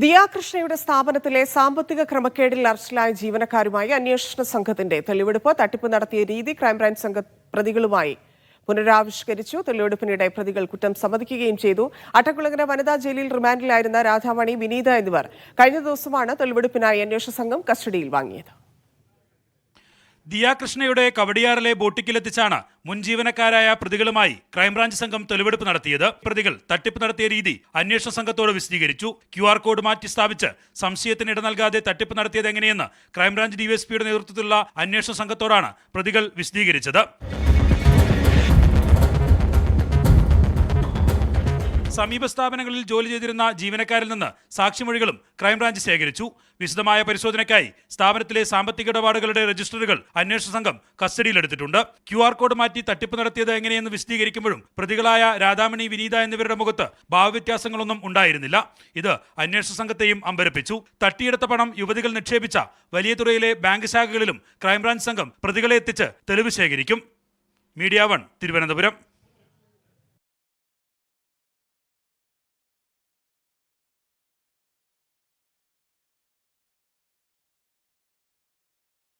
ദിയാകൃഷ്ണയുടെ സ്ഥാപനത്തിലെ സാമ്പത്തിക ക്രമക്കേടിൽ അറസ്റ്റിലായ ജീവനക്കാരുമായി അന്വേഷണ സംഘത്തിന്റെ തെളിവെടുപ്പ്. തട്ടിപ്പ് നടത്തിയ രീതി ക്രൈംബ്രാഞ്ച് സംഘ പ്രതികളുമായി പുനരാവിഷ്കരിച്ചു. തെളിവെടുപ്പിനിടെ പ്രതികൾ കുറ്റം സമ്മതിക്കുകയും ചെയ്തു. അട്ടക്കുളങ്ങര വനിതാ ജയിലിൽ റിമാൻഡിലായിരുന്ന രാധാമണി, വിനീത എന്നിവർ കഴിഞ്ഞ ദിവസമാണ് തെളിവെടുപ്പിനായി അന്വേഷണ സംഘം കസ്റ്റഡിയിൽ വാങ്ങിയത്. ദിയാകൃഷ്ണയുടെ കവടിയാറിലെ ബോട്ടിക്കിലെത്തിച്ചാണ് മുൻ ജീവനക്കാരായ പ്രതികളുമായി ക്രൈംബ്രാഞ്ച് സംഘം തെളിവെടുപ്പ് നടത്തിയത്. പ്രതികൾ തട്ടിപ്പ് നടത്തിയ രീതി അന്വേഷണ സംഘത്തോട് വിശദീകരിച്ചു. QR കോഡ് മാറ്റി സ്ഥാപിച്ച് സംശയത്തിന് ഇട നൽകാതെ തട്ടിപ്പ് നടത്തിയത് എങ്ങനെയെന്ന് ക്രൈംബ്രാഞ്ച് DSPയുടെ നേതൃത്വത്തിലുള്ള അന്വേഷണ സംഘത്തോടാണ് പ്രതികൾ വിശദീകരിച്ചത്. സമീപ സ്ഥാപനങ്ങളിൽ ജോലി ചെയ്തിരുന്ന ജീവനക്കാരിൽ നിന്ന് സാക്ഷിമൊഴികളും ക്രൈംബ്രാഞ്ച് ശേഖരിച്ചു. വിശദമായ പരിശോധനയ്ക്കായി സ്ഥാപനത്തിലെ സാമ്പത്തിക ഇടപാടുകളുടെ രജിസ്റ്ററുകൾ അന്വേഷണ സംഘം കസ്റ്റഡിയിലെടുത്തിട്ടുണ്ട്. QR കോഡ് മാറ്റി തട്ടിപ്പ് നടത്തിയത് എങ്ങനെയെന്ന് വിശദീകരിക്കുമ്പോഴും പ്രതികളായ രാധാമണി, വിനീത എന്നിവരുടെ മുഖത്ത് ഭാവവ്യത്യാസങ്ങളൊന്നും ഉണ്ടായിരുന്നില്ല. ഇത് അന്വേഷണ സംഘത്തെയും അമ്പരപ്പിച്ചു. തട്ടിയെടുത്ത പണം യുവതികൾ നിക്ഷേപിച്ച വലിയ തുറയിലെ ബാങ്ക് ശാഖകളിലും ക്രൈംബ്രാഞ്ച് സംഘം പ്രതികളെ എത്തിച്ച് തെളിവ് ശേഖരിക്കും. മീഡിയ 1 തിരുവനന്തപുരം.